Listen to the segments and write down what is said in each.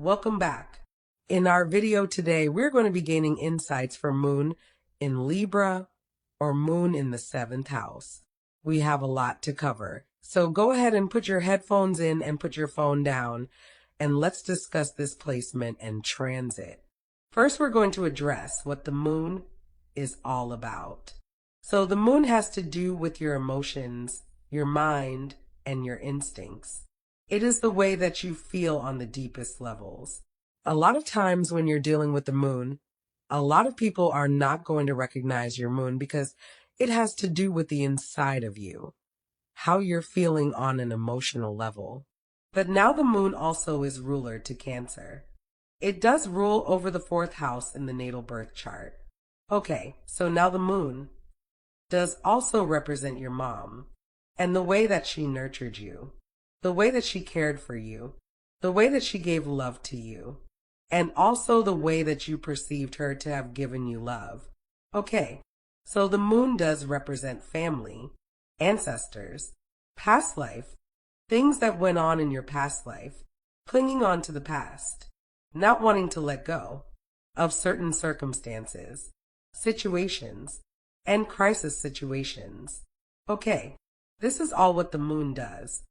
Welcome back. In our video today, we're going to be gaining insights for Moon in Libra or Moon in the 7th house. We have a lot to cover. So go ahead and put your headphones in and put your phone down, and let's discuss this placement and transit. First, we're going to address what the Moon is all about. So the Moon has to do with your emotions, your mind, and your instincts. It is the way that you feel on the deepest levels. A lot of times when you're dealing with the Moon, a lot of people are not going to recognize your Moon because it has to do with the inside of you, how you're feeling on an emotional level. But now the Moon also is ruler to Cancer. It does rule over the 4th house in the natal birth chart. Okay, so now the Moon does also represent your mom and the way that she nurtured you, the way that she cared for you, the way that she gave love to you, and also the way that you perceived her to have given you love. Okay, so the Moon does represent family, ancestors, past life, things that went on in your past life, clinging on to the past, not wanting to let go of certain circumstances, situations, and crisis situations. Okay, this is all what the Moon does,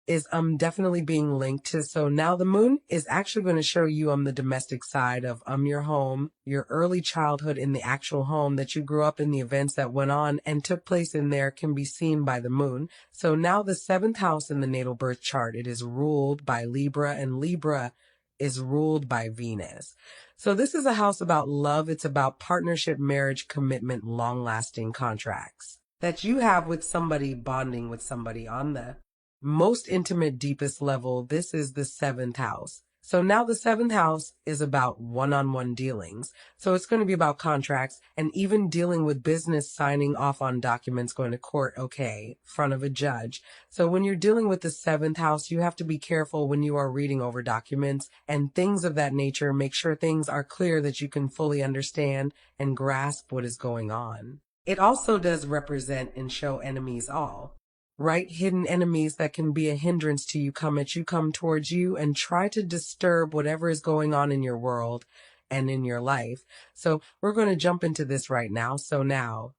is definitely being linked to. So now the Moon is actually going to show you the domestic side of your home, your early childhood in the actual home that you grew up in, the events that went on and took place in there can be seen by the Moon. So now the 7th house in the natal birth chart, it is ruled by Libra, and Libra is ruled by Venus. So this is a house about love. It's about partnership, marriage, commitment, long-lasting contracts that you have with somebody, bonding with somebody on the most intimate, deepest level. This is the 7th house. So now the 7th house is about one-on-one dealings. So it's going to be about contracts and even dealing with business, signing off on documents, going to court, okay, front of a judge. So when you're dealing with the 7th house, you have to be careful when you are reading over documents and things of that nature. Make sure things are clear that you can fully understand and grasp what is going on. It also does represent and show enemies all. Right? Hidden enemies that can be a hindrance to you come towards you and try to disturb whatever is going on in your world and in your life. So we're going to jump into this right now. So now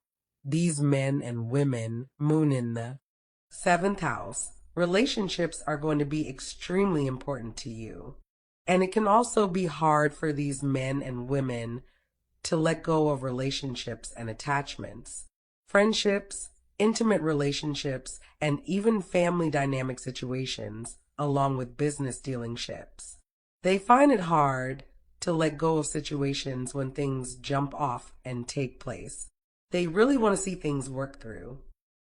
these men and women, Moon in the 7th house, relationships are going to be extremely important to you. And it can also be hard for these men and women to let go of relationships and attachments, friendships, intimate relationships, and even family dynamic situations, along with business dealingships. They find it hard to let go of situations when things jump off and take place. They really want to see things work through.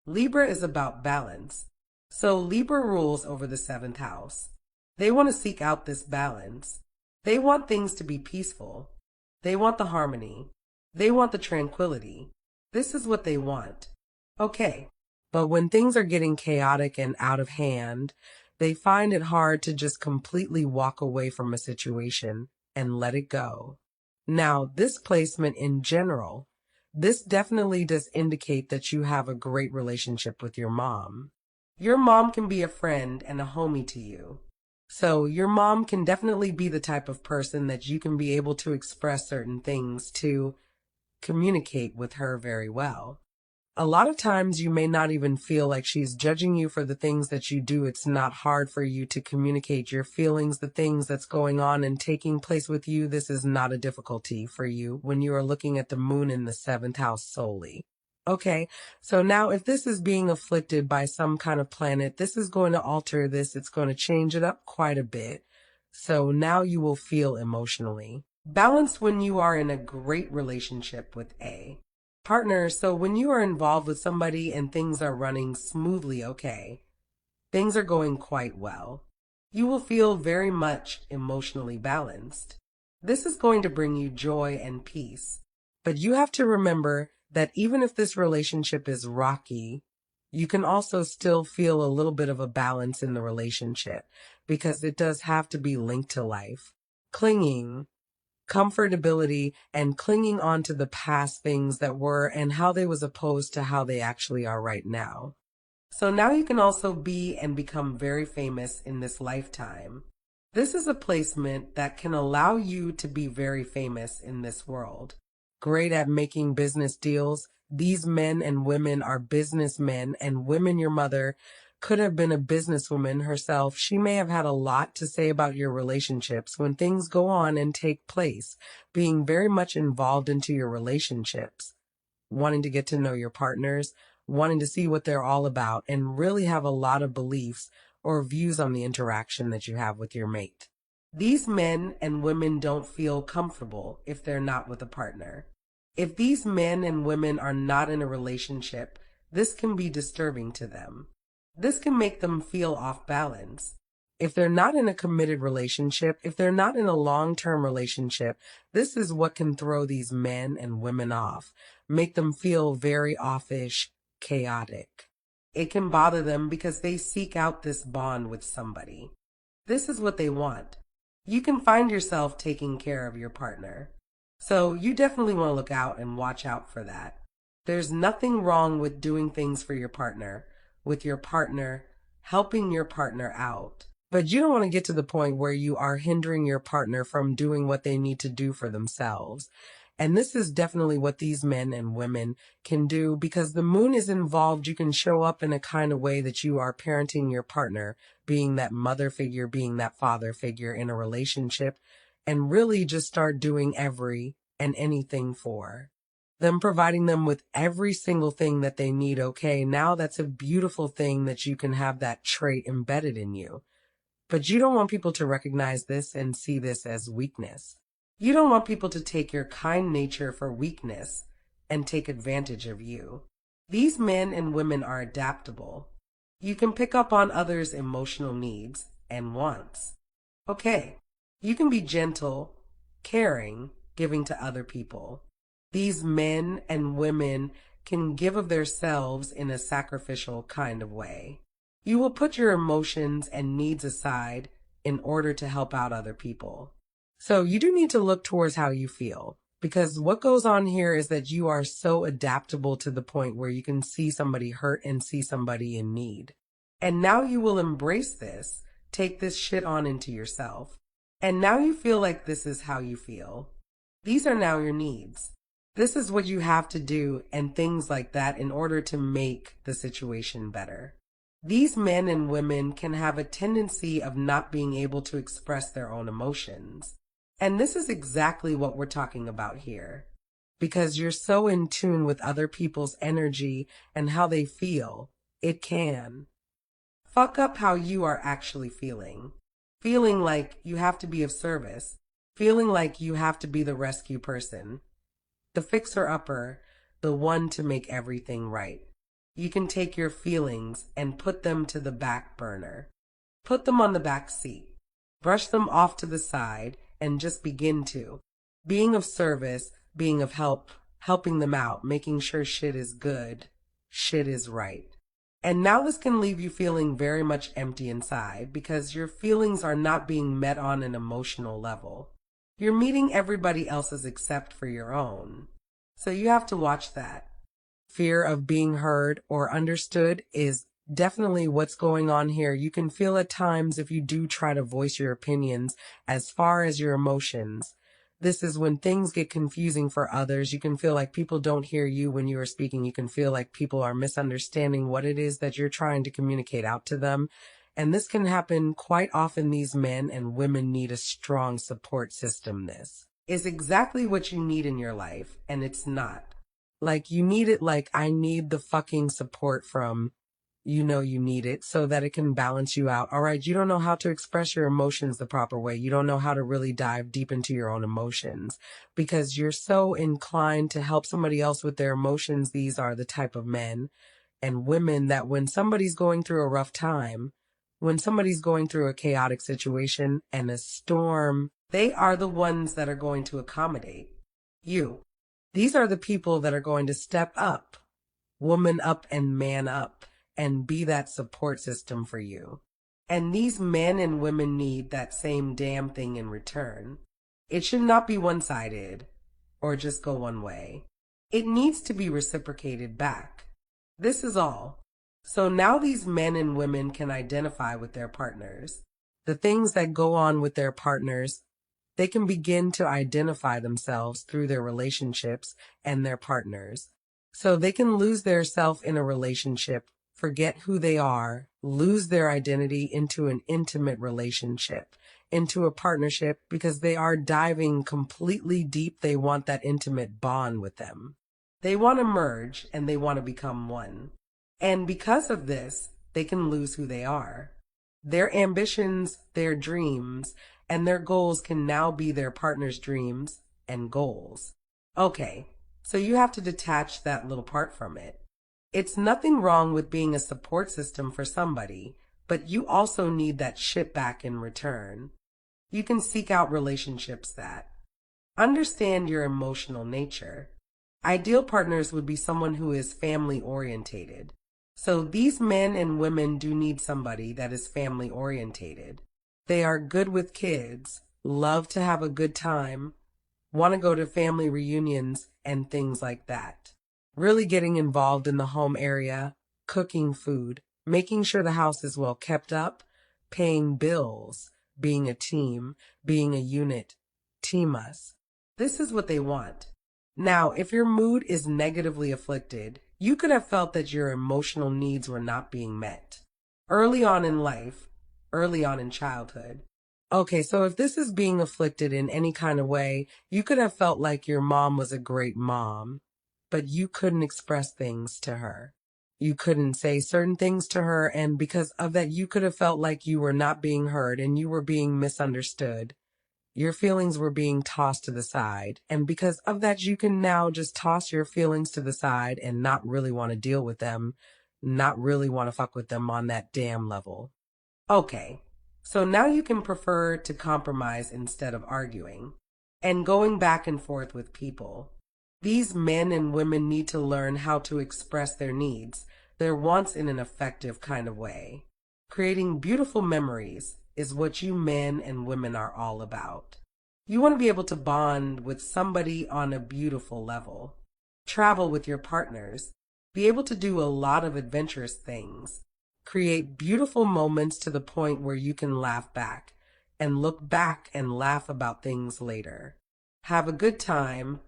Libra is about balance. So Libra rules over the 7th house. They want to seek out this balance. They want things to be peaceful. They want the harmony. They want the tranquility. This is what they want. Okay, but when things are getting chaotic and out of hand, they find it hard to just completely walk away from a situation and let it go. Now, this placement in general, this definitely does indicate that you have a great relationship with your mom. Your mom can be a friend and a homie to you. So your mom can definitely be the type of person that you can be able to express certain things to, communicate with her very well. A lot of times you may not even feel like she's judging you for the things that you do. It's not hard for you to communicate your feelings, the things that's going on and taking place with you. This is not a difficulty for you when you are looking at the Moon in the 7th house solely. Okay, so now if this is being afflicted by some kind of planet, this is going to alter this. It's going to change it up quite a bit. So now you will feel emotionally balanced when you are in a great relationship with a partner. So when you are involved with somebody and things are running smoothly, okay, things are going quite well, you will feel very much emotionally balanced. This is going to bring you joy and peace. But you have to remember that even if this relationship is rocky, you can also still feel a little bit of a balance in the relationship because it does have to be linked to life. Clinging, comfortability, and clinging on to the past things that were and how they was opposed to how they actually are right now. So now you can also be and become very famous in this lifetime. This is a placement that can allow you to be very famous in this world. Great at making business deals. These men and women are businessmen, and women, your mother could have been a businesswoman herself. She may have had a lot to say about your relationships when things go on and take place, being very much involved into your relationships, wanting to get to know your partners, wanting to see what they're all about, and really have a lot of beliefs or views on the interaction that you have with your mate. These men and women don't feel comfortable if they're not with a partner. If these men and women are not in a relationship, this can be disturbing to them. This can make them feel off balance. If they're not in a committed relationship, if they're not in a long-term relationship, this is what can throw these men and women off, make them feel very offish, chaotic. It can bother them because they seek out this bond with somebody. This is what they want. You can find yourself taking care of your partner. So you definitely want to look out and watch out for that. There's nothing wrong with doing things for your partner, with your partner, helping your partner out. But you don't want to get to the point where you are hindering your partner from doing what they need to do for themselves. And this is definitely what these men and women can do because the moon is involved. You can show up in a kind of way that you are parenting your partner, being that mother figure, being that father figure in a relationship, and really just start doing every and anything for them, providing them with every single thing that they need. Okay, now that's a beautiful thing that you can have that trait embedded in you. But you don't want people to recognize this and see this as weakness. You don't want people to take your kind nature for weakness and take advantage of you. These men and women are adaptable. You can pick up on others' emotional needs and wants. Okay, you can be gentle, caring, giving to other people. These men and women can give of themselves in a sacrificial kind of way. You will put your emotions and needs aside in order to help out other people. So you do need to look towards how you feel, because what goes on here is that you are so adaptable to the point where you can see somebody hurt and see somebody in need. And now you will embrace this, take this shit on into yourself. And now you feel like this is how you feel. These are now your needs. This is what you have to do and things like that in order to make the situation better. These men and women can have a tendency of not being able to express their own emotions. And this is exactly what we're talking about here. Because you're so in tune with other people's energy and how they feel, it can fuck up how you are actually feeling. Feeling like you have to be of service. Feeling like you have to be the rescue person, the fixer-upper, the one to make everything right. You can take your feelings and put them to the back burner. Put them on the back seat. Brush them off to the side and just begin to. Being of service, being of help, helping them out, making sure shit is good, shit is right. And now this can leave you feeling very much empty inside because your feelings are not being met on an emotional level. You're meeting everybody else's except for your own. So you have to watch that. Fear of being heard or understood is definitely what's going on here. You can feel at times if you do try to voice your opinions as far as your emotions. This is when things get confusing for others. You can feel like people don't hear you when you are speaking. You can feel like people are misunderstanding what it is that you're trying to communicate out to them. And this can happen quite often. These men and women need a strong support system. This is exactly what you need in your life, and it's not. Like, you need it like I need the fucking support from, you need it so that it can balance you out. All right, you don't know how to express your emotions the proper way. You don't know how to really dive deep into your own emotions because you're so inclined to help somebody else with their emotions. These are the type of men and women that when somebody's going through a rough time, when somebody's going through a chaotic situation and a storm, they are the ones that are going to accommodate you. These are the people that are going to step up, woman up and man up, and be that support system for you. And these men and women need that same damn thing in return. It should not be one-sided or just go one way. It needs to be reciprocated back. This is all. So now these men and women can identify with their partners. the things that go on with their partners. They can begin to identify themselves through their relationships and their partners. So they can lose their self in a relationship, forget who they are, lose their identity into an intimate relationship, into a partnership because they are diving completely deep. They want that intimate bond with them. They want to merge and they want to become one. And because of this, they can lose who they are. Their ambitions, their dreams, and their goals can now be their partner's dreams and goals. Okay, so you have to detach that little part from it. It's nothing wrong with being a support system for somebody, but you also need that shit back in return. You can seek out relationships that understand your emotional nature. Ideal partners would be someone who is family orientated. So these men and women do need somebody that is family orientated. They are good with kids, love to have a good time, want to go to family reunions and things like that. Really getting involved in the home area, cooking food, making sure the house is well kept up, paying bills, being a team, being a unit, team us. This is what they want. Now, if your mood is negatively afflicted, you could have felt that your emotional needs were not being met. Early on in life, early on in childhood. Okay, so if this is being afflicted in any kind of way, you could have felt like your mom was a great mom, but you couldn't express things to her. You couldn't say certain things to her, and because of that, you could have felt like you were not being heard and you were being misunderstood. Your feelings were being tossed to the side, and because of that, you can now just toss your feelings to the side and not really want to deal with them, not really want to fuck with them on that damn level. Okay, so now you can prefer to compromise instead of arguing and going back and forth with people. These men and women need to learn how to express their needs, their wants in an effective kind of way. Creating beautiful memories is what you men and women are all about. You want to be able to bond with somebody on a beautiful level. Travel with your partners. Be able to do a lot of adventurous things. Create beautiful moments to the point where you can laugh back and look back and laugh about things later. Have a good time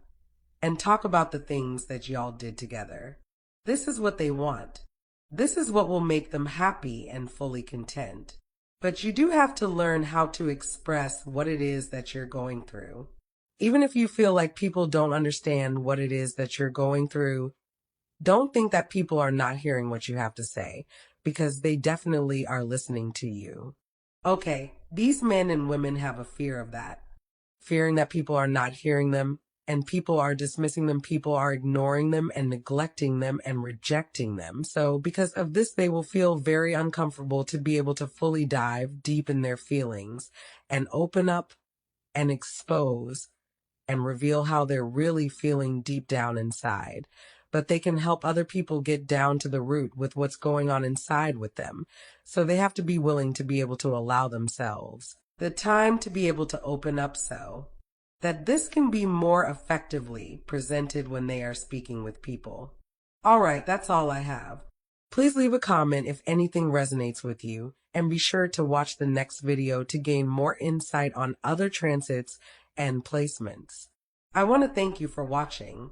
and talk about the things that y'all did together. This is what they want. This is what will make them happy and fully content. But you do have to learn how to express what it is that you're going through. Even if you feel like people don't understand what it is that you're going through, don't think that people are not hearing what you have to say, because they definitely are listening to you. Okay, these men and women have a fear of that. Fearing that people are not hearing them, and people are dismissing them, people are ignoring them and neglecting them and rejecting them. So because of this, they will feel very uncomfortable to be able to fully dive deep in their feelings and open up and expose and reveal how they're really feeling deep down inside. But they can help other people get down to the root with what's going on inside with them. So they have to be willing to be able to allow themselves the time to be able to open up so that this can be more effectively presented when they are speaking with people. All right, that's all I have. Please leave a comment if anything resonates with you, and be sure to watch the next video to gain more insight on other transits and placements. I want to thank you for watching.